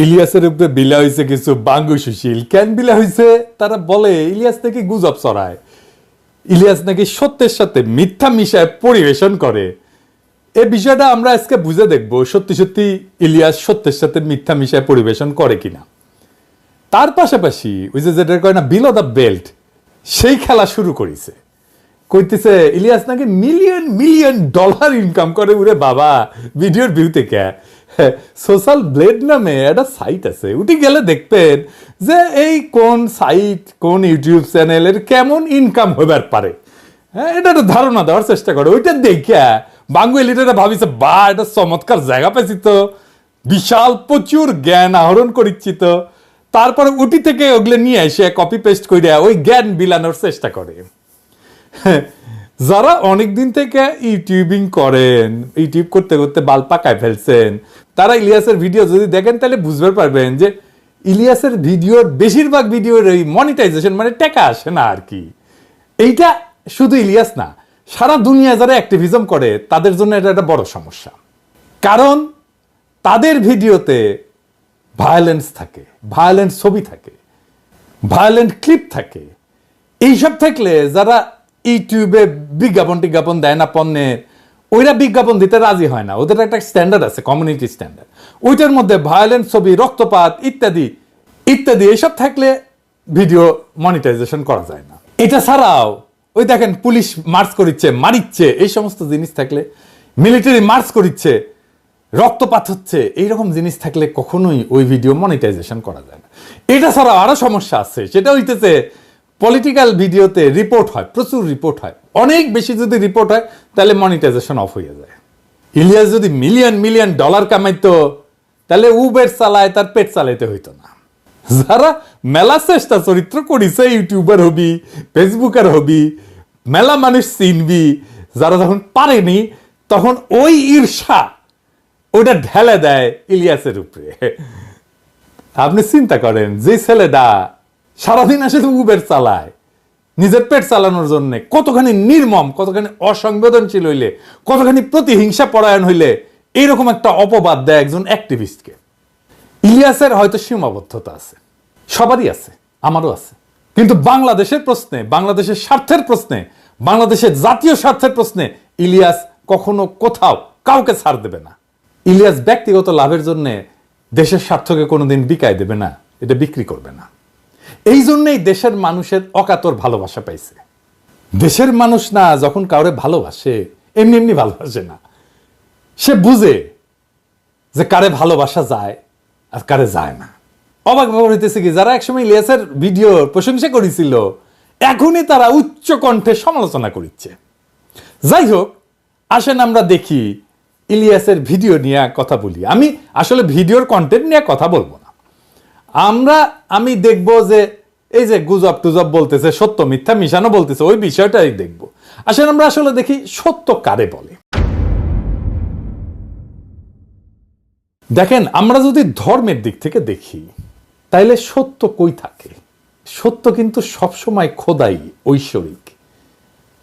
ইলিয়াসের উপরে বিলা হয়েছে কিছু বাঙ্গু সুশীল। কেন বিলা হয়েছে? তারা বলে ইলিয়াস নাকি গুজব ছড়ায়, ইলিয়াস নাকি সত্যের সাথে মিথ্যা মিশায় পরিবেশন করে। এই বিষয়টা আমরা আজকে বুঝে দেখবো সত্যি সত্যি ইলিয়াস সত্যের সাথে মিথ্যা মিশায় পরিবেশন করে কিনা। তার পাশাপাশি ওই যে যেটা কয় না বিলো দ্য বেল্ট, সেই খেলা শুরু করেছে। কইতেছে ইলিয়াস নাকি মিলিয়ন মিলিয়ন ডলার ইনকাম করে। উরে বাবা, ভিডিওর ভিউ থেকে। সোশ্যাল ব্লেড নামে একটা সাইট আছে, উঠে গেলে দেখবেন যে এই কোন সাইট কোন ইউটিউব চ্যানেলের কেমন ইনকাম হবার পারে। হ্যাঁ, এটা একটা ধারণা দেওয়ার চেষ্টা করে। ওইটা দেখে বাঙ্গুলিটা ভাবিছে বা এটা চমৎকার জায়গা পেয়েছি তো, বিশাল প্রচুর জ্ঞান আহরণ করিচ্ছি তো। তারপরে উটি থেকে ওগুলো নিয়ে এসে কপি পেস্ট করে ওই জ্ঞান বিলানোর চেষ্টা করে। যারা অনেকদিন থেকে ইউটিউবিং করেন, ইউটিউব করতে করতে বাল পাকায় ফেলছেন, তারা ইলিয়াসের ভিডিও যদি দেখেন তাহলে বুঝতে পারবেন যে ইলিয়াসের ভিডিওর বেশিরভাগ ভিডিওর এই মনিটাইজেশন মানে টাকা আসে না আর কি। এইটা শুধু ইলিয়াস না, সারা দুনিয়া যারা অ্যাক্টিভিজম করে তাদের জন্য এটা একটা বড় সমস্যা। কারণ তাদের ভিডিওতে ভায়োলেন্স থাকে, ভায়োলেন্ট ছবি থাকে, ভায়োলেন্ট ক্লিপ থাকে। এইসব থাকলে যারা ইউটিউবে বিজ্ঞাপন দেয় না পণ্যের, ওইরা বিজ্ঞাপন দিতে রাজি হয় না। ওদের একটা স্ট্যান্ডার্ড আছে, কমিউনিটি স্ট্যান্ডার্ড। ওইটার মধ্যে ভায়োলেন্ট ছবি, রক্তপাত ইত্যাদি ইত্যাদি এইসব থাকলে ভিডিও মনিটাইজেশন করা যায় না। এটা ছাড়াও ওই দেখেন পুলিশ মার্চ করিচ্ছে, মারিচ্ছে, এই সমস্ত জিনিস থাকলে, মিলিটারি মার্চ করিচ্ছে, রক্তপাত হচ্ছে, এইরকম জিনিস থাকলে কখনোই ওই ভিডিও মনিটাইজেশন করা যায় না। এটা ছাড়াও আরো সমস্যা আছে, সেটা হইতেছে পলিটিক্যাল ভিডিওতে রিপোর্ট হয়, প্রচুর রিপোর্ট হয়। অনেক বেশি যদি রিপোর্ট হয় তাহলে মনিটাইজেশন অফ হয়ে যায়। ইলিয়াস যদি মিলিয়ন মিলিয়ন ডলার কামাইতো তাহলে উবের চালায়, তার পেট চালাইতে হইতো না। যারা মেলা চেষ্টা চরিত্র করিছে, ইউটিউবার হবি, ফেসবুকার হবি, মেলা মানুষ চিনবি, যারা যখন পারেনি তখন ওই ঈর্ষা ওটা ঢেলে দেয় ইলিয়াসের উপরে। আপনি চিন্তা করেন, যে ছেলেটা সারাদিন আসে উবের চালায় নিজের পেট চালানোর জন্য, কতখানি নির্মম, কতখানি অসংবেদনশীল হইলে, কতখানি প্রতিহিংসা পরায়ণ হইলে এইরকম একটা অপবাদ দেয় একজন অ্যাক্টিভিস্টকে। ইলিয়াসের হয়তো সীমাবদ্ধতা আছে, সবারই আছে, আমারও আছে। কিন্তু বাংলাদেশের প্রশ্নে, বাংলাদেশের স্বার্থের প্রশ্নে, বাংলাদেশের জাতীয় স্বার্থের প্রশ্নে ইলিয়াস কখনো কোথাও কাউকে ছাড় দেবে না। ইলিয়াস ব্যক্তিগত লাভের জন্য দেশের স্বার্থকে কোনোদিন বিকায় দেবে না, এটা বিক্রি করবে না। এই জন্যই দেশের মানুষের অকাতর ভালোবাসা পাইছে। দেশের মানুষ না যখন কাউরে ভালোবাসে এমনি এমনি ভালোবাসে না, সে বুঝে যে কারে ভালোবাসা যায় আর কারে যায় না। অবাক ব্যাপার হইতেছে কি, যারা একসময় ইলিয়াসের ভিডিও প্রশংসা করেছিল এখনই তারা উচ্চ কণ্ঠে সমালোচনা করছে। যাই হোক, আসেন আমরা দেখি ইলিয়াসের ভিডিও নিয়ে কথা বলি। আমি আসলে ভিডিওর কন্টেন্ট নিয়ে কথা বলবো না, আমি দেখবো যে এই যে গুজব টুজব বলতেছে, সত্য মিথ্যা মিশানো বলতেছে, ওই বিষয়টাই দেখবো। আসলে আমরা আসলে দেখি সত্য কারে বলে। দেখেন, আমরা যদি ধর্মের দিক থেকে দেখি তাইলে সত্য কই থাকে? সত্য কিন্তু সবসময় খোদাই, ঐশ্বরিক।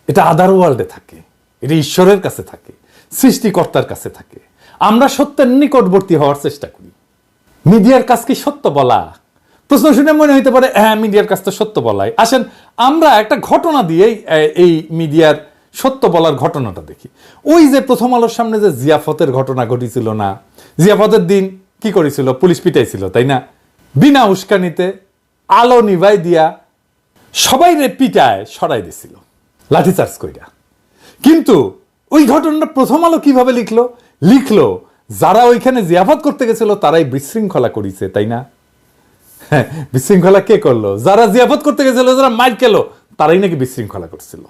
এটা আদার ওয়ার্ল্ডে থাকে, এটা ঈশ্বরের কাছে থাকে, সৃষ্টিকর্তার কাছে থাকে। আমরা সত্যের নিকটবর্তী হওয়ার চেষ্টা করি। মিডিয়ার কাজ কি সত্য বলা? প্রশ্ন শুনে মনে হইতে পারে হ্যাঁ, মিডিয়ার কাজ তো সত্য বলাই। আসেন আমরা একটা ঘটনা দিয়েই এই মিডিয়ার সত্য বলার ঘটনাটা দেখি। ওই যে প্রথম আলোর সামনে যে জিয়াফতের ঘটনা ঘটেছিল না, জিয়াফতের দিন কি করেছিল? পুলিশ পিটাইছিল, তাই না? বিনা উস্কানিতে আলো নিভাই দিয়া সবাই রে পিটায় সরাই দিছিল লাঠিচার্জ কইরা। কিন্তু ওই ঘটনাটা প্রথম আলো কিভাবে লিখলো যারা ওইখানে জিয়াফত করতে গেছিল তারাই বিশৃঙ্খলা করেছে, তাই না? হ্যাঁ, বিশৃঙ্খলা কে করলো? যারা জিয়াফত করতে গেছিল, যারা মাইর খেলো, তারাই নাকি বিশৃঙ্খলা করছিল।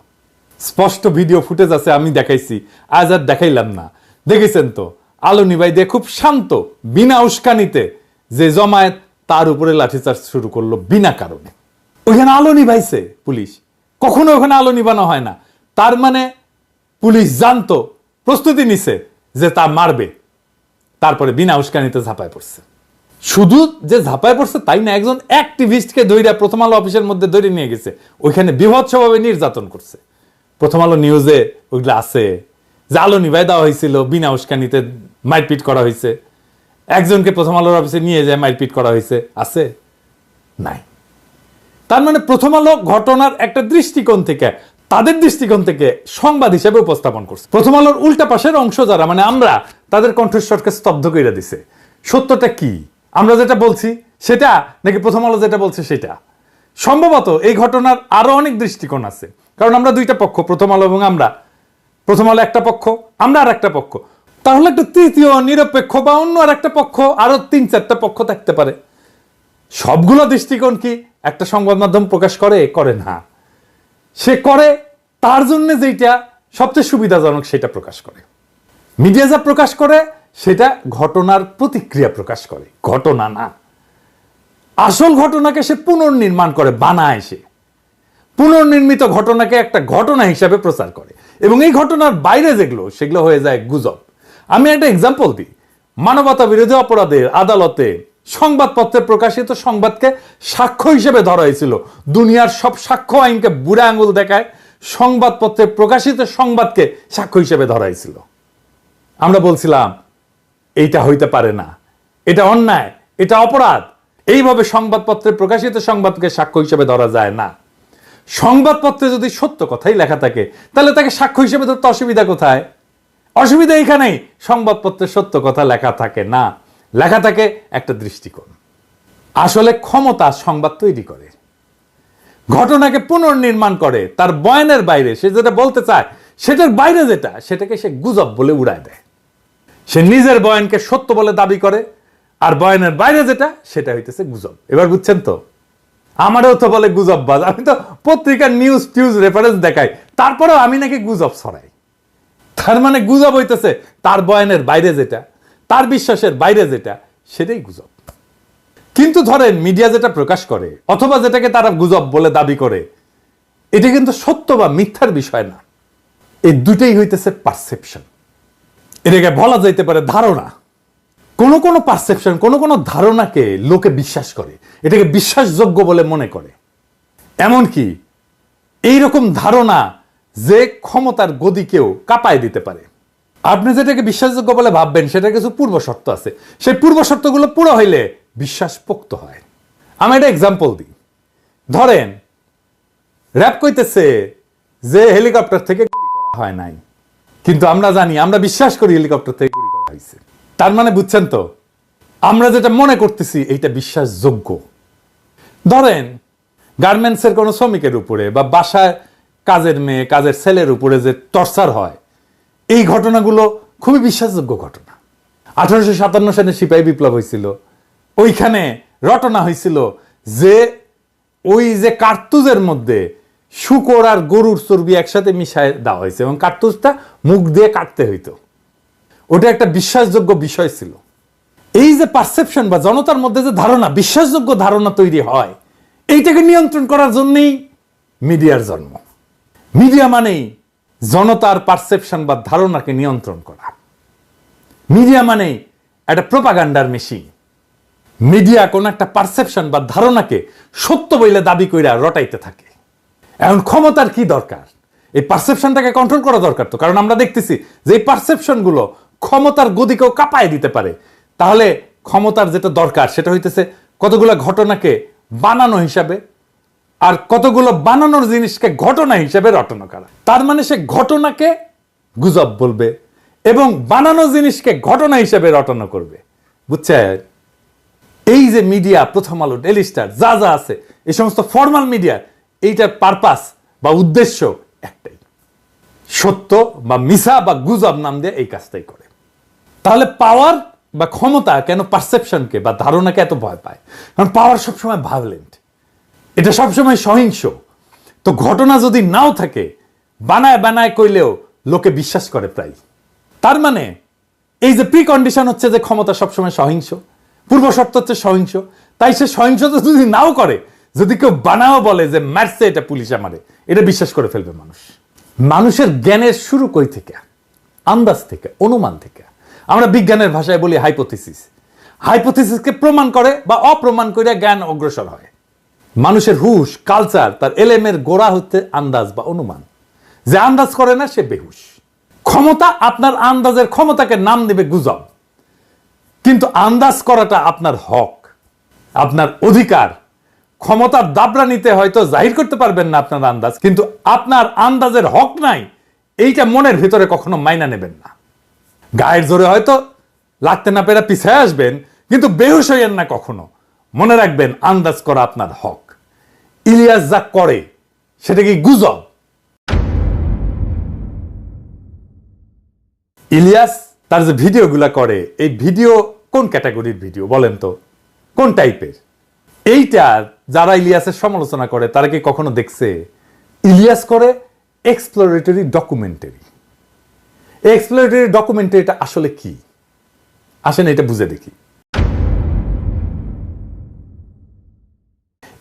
স্পষ্ট ভিডিও ফুটেজ আছে, আমি দেখাইছি, আজ আর দেখাইলাম না। দেখেছেন তো, আলো নিভাই দিয়ে খুব শান্ত, বিনা উস্কানিতে যে জমায়েত তার উপরে লাঠিচার্জ শুরু করলো বিনা কারণে। ওইখানে আলো নিভাইছে পুলিশ, কখনো ওখানে আলো নিভানো হয় না। তার মানে পুলিশ জানতো, প্রস্তুতি নিছে যে তা মারবে, তারপরে বিনা উস্কানিতে ঝাঁপায় পড়ছে। শুধু যে ঝাঁপায় পড়ছে তাই না, একজন অ্যাক্টিভিস্টকে ধইরা প্রথম আলো অফিসের মধ্যে ধরে নিয়ে গেছে, ওইখানে বিভৎসভাবে নির্যাতন করছে। প্রথম আলো নিউজে ওইগুলো আছে যে আলো নিভাই দেওয়া হয়েছিল, বিনা উস্কানিতে মারপিট করা হয়েছে। একজনকে প্রথম আলোর অফিসে নিয়ে যায় মারপিট করা হয়েছে? আছে? নাই। তার মানে প্রথম আলো ঘটনার একটা দৃষ্টিকোণ থেকে, তাদের দৃষ্টিকোণ থেকে সংবাদ হিসেবে উপস্থাপন করছে। প্রথম আলোর উল্টা পাশের অংশ যারা, মানে আমরা, তাদের কণ্ঠস্বরকে স্তব্ধ করে দিছে। সত্যটা কি? আমরা যেটা বলছি সেটা, নাকি প্রথম আলো যেটা বলছে সেটা? সম্ভবত এই ঘটনার আরো অনেক দৃষ্টিকোণ আছে, কারণ আমরা দুইটা পক্ষ, প্রথম আলো এবং আমরা। প্রথম আলো একটা পক্ষ, আমরা আর একটা পক্ষ। তাহলে একটা তৃতীয় নিরপেক্ষ বা অন্য আর একটা পক্ষ, আরো 3-4টা পক্ষ থাকতে পারে। সবগুলো দৃষ্টিকোণ কি একটা সংবাদ মাধ্যম প্রকাশ করে না? সে করে তার জন্য যেটা সবচেয়ে সুবিধাজনক সেটা প্রকাশ করে। মিডিয়া যা প্রকাশ করে সেটা ঘটনার প্রতিক্রিয়া প্রকাশ করে, ঘটনা না। আসল ঘটনাকে সে পুনর্নির্মাণ করে, বানায়। সে পুনর্নির্মিত ঘটনাকে একটা ঘটনা হিসাবে প্রচার করে, এবং এই ঘটনার বাইরে যেগুলো, সেগুলো হয়ে যায় গুজব। আমি একটা এক্সাম্পল দিই। মানবতা বিরোধী অপরাধের আদালতে সংবাদপত্রে প্রকাশিত সংবাদকে সাক্ষ্য হিসেবে ধরা হয়েছিল। দুনিয়ার সব সাক্ষ্য আইনকে বুড়া আঙুল দেখায় সংবাদপত্রে প্রকাশিত সংবাদকে সাক্ষ্য হিসেবে ধরা হয়েছিল। আমরা বলছিলাম এইটা হইতে পারে না, এটা অন্যায়, এটা অপরাধ। এইভাবে সংবাদপত্রে প্রকাশিত সংবাদকে সাক্ষ্য হিসেবে ধরা যায় না। সংবাদপত্রে যদি সত্য কথাই লেখা থাকে, তাহলে তাকে সাক্ষ্য হিসেবে ধরতে অসুবিধা কোথায়? অসুবিধা এখানেই, সংবাদপত্রে সত্য কথা লেখা থাকে না, লেখা থাকে একটা দৃষ্টিকোণ। আসলে ক্ষমতা সংবাদ তৈরি করে, ঘটনাকে পুনর্নির্মাণ করে, তার বয়ানের বাইরে সে যেটা বলতে চায় সেটার বাইরে যেটা, সেটাকে সে গুজব বলে উড়ায় দেয়। সে নিজের বয়ানকে সত্য বলে দাবি করে, আর বয়ানের বাইরে যেটা সেটা হইতেছে গুজব। এবার বুঝছেন তো? আমারও তো বলে গুজববাজ। আমি তো পত্রিকার নিউজ টিউজ রেফারেন্স দেখাই, তারপরেও আমি নাকি গুজব ছড়াই। তার মানে গুজব হইতেছে তার বয়ানের বাইরে যেটা, তার বিশ্বাসের বাইরে যেটা, সেটাই গুজব। কিন্তু ধরেন মিডিয়া যেটা প্রকাশ করে, অথবা যেটাকে তারা গুজব বলে দাবি করে, এটা কিন্তু সত্য বা মিথ্যার বিষয় না। এই দুটেই হইতেছে পারসেপশন। এটাকে বলা যাইতে পারে ধারণা। কোনো কোনো পারসেপশন, কোনো কোনো ধারণাকে লোকে বিশ্বাস করে, এটাকে বিশ্বাসযোগ্য বলে মনে করে। এমনকি এইরকম ধারণা যে ক্ষমতার গদিকেও কাঁপায় দিতে পারে। আপনি যেটাকে বিশ্বাসযোগ্য বলে ভাববেন সেটার কিছু পূর্ব শর্ত আছে, সেই পূর্ব শর্তগুলো পুরো হইলে বিশ্বাস পোক্ত হয়। আমি একটা এক্সাম্পল দিই। ধরেন র‍্যাব কইতেছে যে হেলিকপ্টার থেকে গুলি করা হয় নাই, কিন্তু আমরা জানি, আমরা বিশ্বাস করি হেলিকপ্টার থেকে গুলি করা হয়েছে। তার মানে বুঝছেন তো, আমরা যেটা মনে করতেছি এইটা বিশ্বাসযোগ্য। ধরেন গার্মেন্টসের কোনো শ্রমিকের উপরে বা বাসায় কাজের মেয়ে, কাজের ছেলের উপরে যে টর্চার হয়, এই ঘটনাগুলো খুবই বিশ্বাসযোগ্য ঘটনা। 1857 সালে সিপাহী বিপ্লব হয়েছিল, ওইখানে রটনা হয়েছিল যে ওই যে কার্তুজের মধ্যে শূকর আর গরুর চর্বি একসাথে মিশায় দেওয়া হয়েছে, এবং কার্তুজটা মুখ দিয়ে কাটতে হইতো। ওটা একটা বিশ্বাসযোগ্য বিষয় ছিল। এই যে পারসেপশন বা জনতার মধ্যে যে ধারণা, বিশ্বাসযোগ্য ধারণা তৈরি হয়, এইটাকে নিয়ন্ত্রণ করার জন্যই মিডিয়ার জন্ম। মিডিয়া মানেই জনতার পারসেপশন বা ধারণাকে নিয়ন্ত্রণ করা। মিডিয়া মানেই একটা প্রোপাগান্ডার মেশিন। মিডিয়া কোন একটা পারসেপশন বা ধারণাকে সত্য বলে দাবি কইরা রটাইতে থাকে। এখন ক্ষমতার কি দরকার? এই পারসেপশনটাকে কন্ট্রোল করা দরকার তো, কারণ আমরা দেখতেছি যে এই পারসেপশন গুলো ক্ষমতার গদিকেও কাঁপায় দিতে পারে। তাহলে ক্ষমতার যেটা দরকার সেটা হইতেছে কতগুলো ঘটনাকে বানানো হিসাবে, আর কতগুলো বানানোর জিনিসকে ঘটনা হিসেবে রটনা করা। তার মানে সে ঘটনাকে গুজব বলবে এবং বানানো জিনিসকে ঘটনা হিসেবে রটনা করবে। বুঝছে? এই যে মিডিয়া, প্রথম আলো, ডেইলি স্টার, যা যা আছে, এই সমস্ত ফর্মাল মিডিয়া, এইটার পারপাস বা উদ্দেশ্য একটাই, সত্য বা মিছা বা গুজব নাম দিয়ে এই কাজটাই করে। তাহলে পাওয়ার বা ক্ষমতা কেন পারসেপশনকে বা ধারণাকে এত ভয় পায়? কারণ পাওয়ার সবসময় ভায়োলেন্ট, এটা সবসময় সহিংস। তো ঘটনা যদি নাও থাকে, বানায় বানায় কইলেও লোকে বিশ্বাস করে প্রায়। তার মানে এই যে প্রি কন্ডিশন হচ্ছে যে ক্ষমতা সবসময় সহিংস, পূর্ব শর্ত হচ্ছে সহিংস। তাই সে সহিংসতা যদি নাও করে, যদি কেউ বানাও বলে যে মারছে, এটা পুলিশে মারে, এটা বিশ্বাস করে ফেলবে মানুষ। মানুষের জ্ঞানের শুরু কই থেকে? আন্দাজ থেকে, অনুমান থেকে। আমরা বিজ্ঞানের ভাষায় বলি হাইপোথিসিস। হাইপোথিসিসকে প্রমাণ করে বা অপ্রমাণ করে জ্ঞান অগ্রসর হয়। মানুষের হুশ, কালচার, তার এলেমের গোড়া হচ্ছে আন্দাজ বা অনুমান। যে আন্দাজ করে না সে বেহুশ। ক্ষমতা আপনার আন্দাজের ক্ষমতাকে নাম দেবে গুজব। কিন্তু আন্দাজ করাটা আপনার হক, আপনার অধিকার। ক্ষমতার দাবরা নিতে হয়তো জাহির করতে পারবেন না আপনার আন্দাজ, কিন্তু আপনার আন্দাজের হক নাই এইটা মনের ভিতরে কখনো মাইনা নেবেন না। গায়ের জোরে হয়তো লাগতে না পেরে পিছিয়ে আসবেন, কিন্তু বেহুশ হইয়েন না কখনো। মনে রাখবেন আন্দাজ করা আপনার হক। ইলিয়াস যা করে সেটা কি গুজব? ইলিয়াস তার যে ভিডিওগুলা করে, এই ভিডিও কোন ক্যাটাগরির ভিডিও বলেন তো, কোন টাইপের? এইটা যারা ইলিয়াসের সমালোচনা করে তারা কি কখনো দেখছে? ইলিয়াস করে এক্সপ্লোরেটরি ডকুমেন্টারি। এক্সপ্লোরেটরি ডকুমেন্টারিটা আসলে কি? আসেন এটা বুঝে দেখি।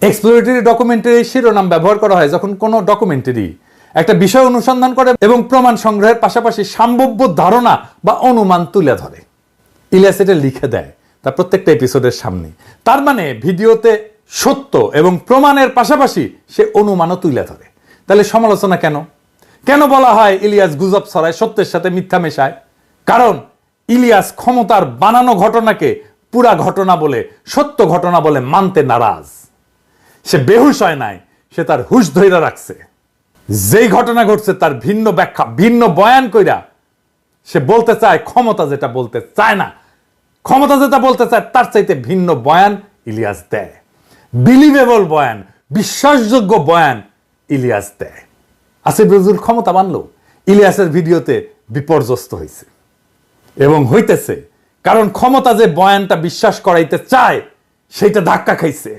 এক্সপ্লোরেটরি ডকুমেন্টারি শিরোনাম ব্যবহার করা হয় যখন কোনো ডকুমেন্টারি একটা বিষয় অনুসন্ধান করে এবং প্রমাণ সংগ্রহের পাশাপাশি সম্ভাব্য ধারণা বা অনুমান তুলে ধরে। ইলিয়াস এটা লিখে দেয় তার প্রত্যেকটা এপিসোডের সামনে। তার মানে ভিডিওতে সত্য এবং প্রমাণের পাশাপাশি সে অনুমানও তুলে ধরে। তাহলে সমালোচনা কেন? কেন বলা হয় ইলিয়াস গুজব ছড়ায়, সত্যের সাথে মিথ্যা মেশায়? কারণ ইলিয়াস ক্ষমতার বানানো ঘটনাকে পুরা ঘটনা বলে, সত্য ঘটনা বলে মানতে নারাজ। সে বেহুশ হয় নাই, সে তার হুশ ধইরা রাখছে। যেই ঘটনা ঘটছে তার ভিন্ন ব্যাখ্যা, ভিন্ন বয়ান কইরা সে বলতে চায় ক্ষমতা যেটা বলতে চায় না। ক্ষমতা যেটা বলতে চায় তার চাইতে ভিন্ন বয়ান ইলিয়াস দেয়। বিলিভেবল বয়ান, বিশ্বাসযোগ্য বয়ান ইলিয়াস দেয়। আসিফ নজরুল ক্ষমতা বানলো, ইলিয়াসের ভিডিওতে বিপর্যস্ত হয়েছে এবং হইতেছে। কারণ ক্ষমতা যে বয়ানটা বিশ্বাস করাইতে চায় সেইটা ধাক্কা খাইছে।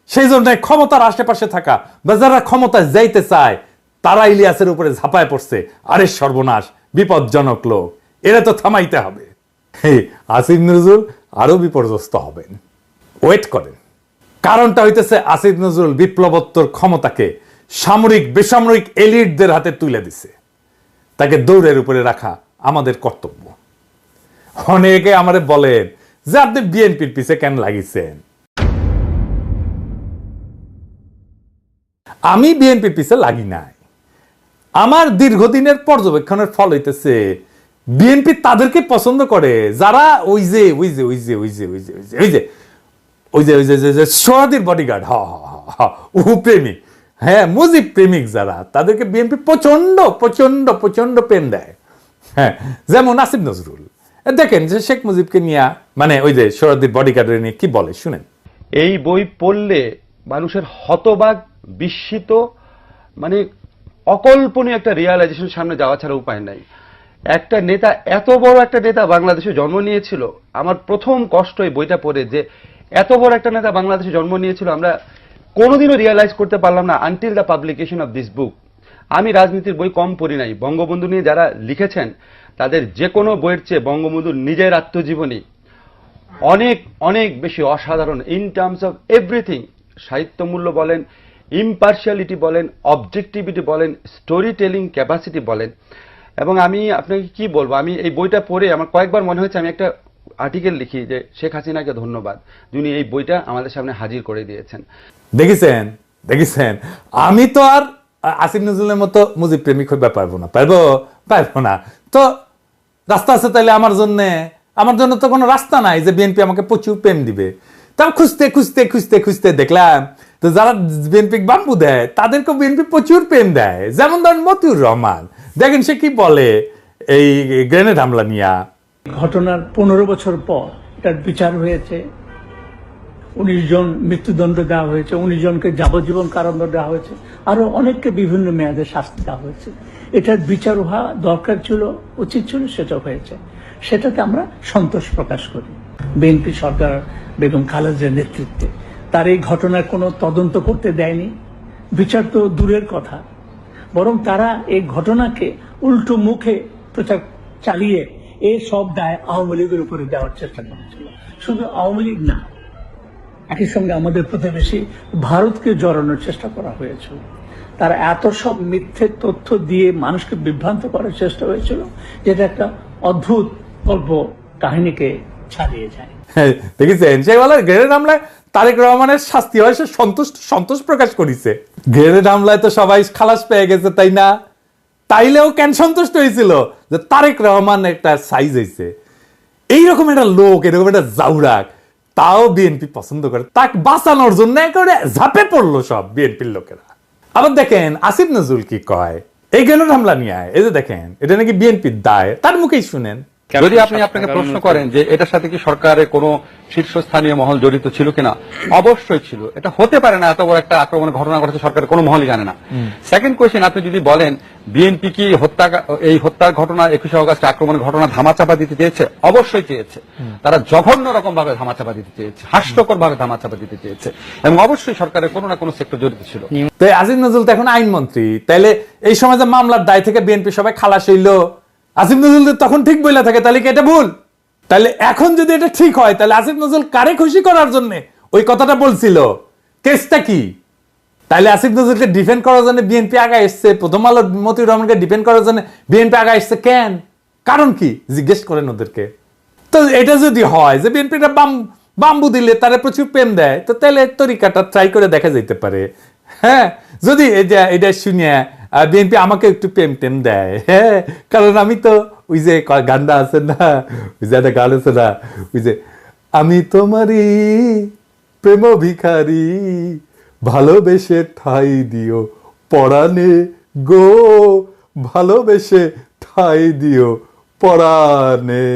সেই জন্য ক্ষমতার আশেপাশে থাকা বা যারা ক্ষমতায় যাইতে চায় তারা ইলিয়াসের উপরে ঝাঁপায় পড়ছে। আরে সর্বনাশ, বিপজ্জনক লোক, এরা তো থামাইতে হবে। আসিফ নজরুল আরো বিপর্যস্ত হবেন, ওয়েট করেন। কারণটা হইতেছে আসিফ নজরুল বিপ্লবোত্তর ক্ষমতাকে সামরিক বেসামরিক এলিটদের হাতে তুলে দিছে। তাকে দৌড়ের উপরে রাখা আমাদের কর্তব্য। অনেকে আমারে বলেন যে আপনি বিএনপির পিছে কেন লাগিয়েছেন। আমি বিএনপির পিছে লাগি নাই। আমার দীর্ঘদিনের পর্যবেক্ষণের ফল হইতেছে বিএনপি তাদেরকে পছন্দ করে যারা ওই যে ওই যে ওই যে ওই যে ওই যে ওই যে ওই যে ওই যে ওই যে সোহাদির বডিগার্ড, ও প্রেমিক, হ্যাঁ মুজিব প্রেমিক যারা, তাদেরকে বিএনপি প্রচন্ড প্রচন্ড প্রচন্ড প্রেম দেয়। হ্যাঁ, যেমন আসিফ নজরুল দেখেন যে শেখ মুজিবকে নিয়ে, মানে ওই যে সোহাদির বডিগার্ডের নিয়ে কি বলে শুনেন। এই বই পড়লে মানুষের হতবাক, বিস্মিত, মানে অকল্পনীয় একটা রিয়ালাইজেশন সামনে যাওয়া ছাড়া উপায় নাই। একটা নেতা, এত বড় একটা নেতা বাংলাদেশে জন্ম নিয়েছিল। আমার প্রথম কষ্ট এই বইটা পড়ে যে এত বড় একটা নেতা বাংলাদেশে জন্ম নিয়েছিল, আমরা কোনোদিনও রিয়ালাইজ করতে পারলাম না until the publication of this book. আমি রাজনীতির বই কম পড়ি নাই, বঙ্গবন্ধু নিয়ে যারা লিখেছেন তাদের যে কোনো বইয়ের চেয়ে বঙ্গবন্ধুর নিজের আত্মজীবনী অনেক অনেক বেশি অসাধারণ ইন টার্মস অফ এভরিথিং। সাহিত্য মূল্য বলেন, ইম্পার্শিয়ালিটি বলেন, অবজেক্টিভিটি বলেন, স্টোরি টেলিং ক্যাপাসিটি বলেন। এবং আমি আপনাকে কি বলবো, আমি এই বইটা পড়ে আমার কয়েকবার মনে হয়েছে আমি একটা আর্টিকেল লিখি যে শেখ হাসিনাকে ধন্যবাদ, যিনি এই বইটা আমাদের সামনে হাজির করে দিয়েছেন। দেখেছেন দেখেছেন, আমি তো আর আসিফ নজরুলের মতো মুজিব প্রেমিক হইবা পারবো না, পারবো না। তো রাস্তা আছে তাইলে আমার জন্য তো কোনো রাস্তা নাই যে বিএনপি আমাকে প্রচুর প্রেম দিবে। তাও খুঁজতে খুঁজতে খুঁজতে খুঁজতে দেখলাম তো যারা বিএনপি বাম্বু দেয় তাদেরকে বিএনপি প্রচুর প্রেম দেয়। যেমন ধরেন মতিউর রহমান, দেখেন সে কি বলে এই গ্রেনেড হামলা নিয়ে। ঘটনার 15 বছর পর এটার বিচার হয়েছে, 19 জন মৃত্যুদণ্ড দেওয়া হয়েছে, 19 জনকে যাবজ্জীবন কারাদণ্ড দেওয়া হয়েছে, আরো অনেককে বিভিন্ন মেয়াদে শাস্তি দেওয়া হয়েছে। এটার বিচার হওয়া দরকার ছিল, উচিত ছিল, সেটা হয়েছে। সেটাতে আমরা সন্তোষ প্রকাশ করি। বিএনপি সরকার বেগম খালেদার নেতৃত্বে তার এই ঘটনার কোনো তদন্ত করতে দেয়নি, বিচার তো দূরের কথা, বরং তারা এই ঘটনাকে উল্টো মুখে প্রচার চালিয়ে এই সব দায় আওয়ামী লীগের উপরে দেওয়ার চেষ্টা করেছিল। শুধু আওয়ামী লীগ না, একই সঙ্গে আমাদের প্রতিবেশী ভারতকে জড়ানোর চেষ্টা করা হয়েছিল। তারা এত সব মিথ্যে তথ্য দিয়ে মানুষকে বিভ্রান্ত করার চেষ্টা হয়েছিল, যেটা একটা অদ্ভুত গল্প কাহিনীকে ছাড়িয়ে যায়। দেখেছেন সেই বলে গ্রেনেড হামলায় তারেক রহমানের শাস্তি হয়, সে সন্তোষ প্রকাশ করেছে। গ্রেনেড হামলায় তো সবাই খালাস পেয়ে গেছে, তাই না? তাইলেও কেন সন্তুষ্ট হয়েছিল যে তারেক রহমান একটা সাইজ হয়েছে। এইরকম একটা লোক, এরকম একটা জাউরাক, তাও বিএনপি পছন্দ করে, তাকে বাঁচানোর জন্য একেবারে ঝাঁপে পড়লো সব বিএনপির লোকেরা। আবার দেখেন আসিফ নজরুল কি কয় এই গ্রেনেড হামলা নিয়ে, এই যে দেখেন এটা নাকি বিএনপির দায়, তার মুখেই শুনেন। যদি আপনাকে প্রশ্ন করেন যে এটার সাথে কি সরকারের কোনো শীর্ষস্থানীয় মহল জড়িত ছিল কিনা, অবশ্যই ছিল। এটা হতে পারে না এত বড় একটা আক্রমণের ঘটনা ঘটেছে সরকারের কোনো মহলই জানে না। সেকেন্ড কোয়েশ্চেন, আপনি যদি বলেন বিএনপি কি এই হত্যার ঘটনা 21 আগস্ট আক্রমণের ঘটনা ধামাচাপা দিতে চেয়েছে, অবশ্যই চেয়েছে। তারা জঘন্য রকম ভাবে ধামাচাপা দিতে চেয়েছে, হাস্যকর ভাবে ধামাচাপা দিতে চেয়েছে, এবং অবশ্যই সরকারের কোনো না কোনো সেক্টর জড়িত ছিল। তো আসিফ নজরুল তো এখন আইনমন্ত্রী, তাইলে এই সময় যে মামলার দায় থেকে বিএনপি সবাই খালাস হইল, আসিফ নজরুল তখন ঠিক বইলা থাকে, তাহলে কি এটা ভুল? তাহলে এখন যদি এটা ঠিক হয়, তাহলে আসিফ নজরুল কারে খুশি করার জন্য ওই কথাটা বলছিল? কেসটা কি? তাহলে আসিফ নজরুলকে ডিফেন্ড করার জন্য বিএনপি আগে এসছে, প্রথম আলো মতিউর রহমানকে ডিফেন্ড করার জন্য বিএনপি আগে এসছে কেন? কারণ কি জিজ্ঞেস করেন ওদেরকে। তো এটা যদি হয় যে বিএনপিটা বাম্বু দিলে তারা প্রচুর প্রেম দেয়, তো তাহলে তরিকাটা ট্রাই করে দেখা যেতে পারে। হ্যাঁ, যদি এটা শুনিয়ে বিএনপি আমাকে একটু প্রেম টেম দেয়, হ্যাঁ, কারণ আমি তো ওই যে গানটা আছে না, ওই যে একটা গান আছে না, ওই যে আমি তোমারই প্রেম ভিখারি, ভালোবেসে ঠাই দিও পরাণে গো, ভালোবেসে ঠাই দিও পরাণে।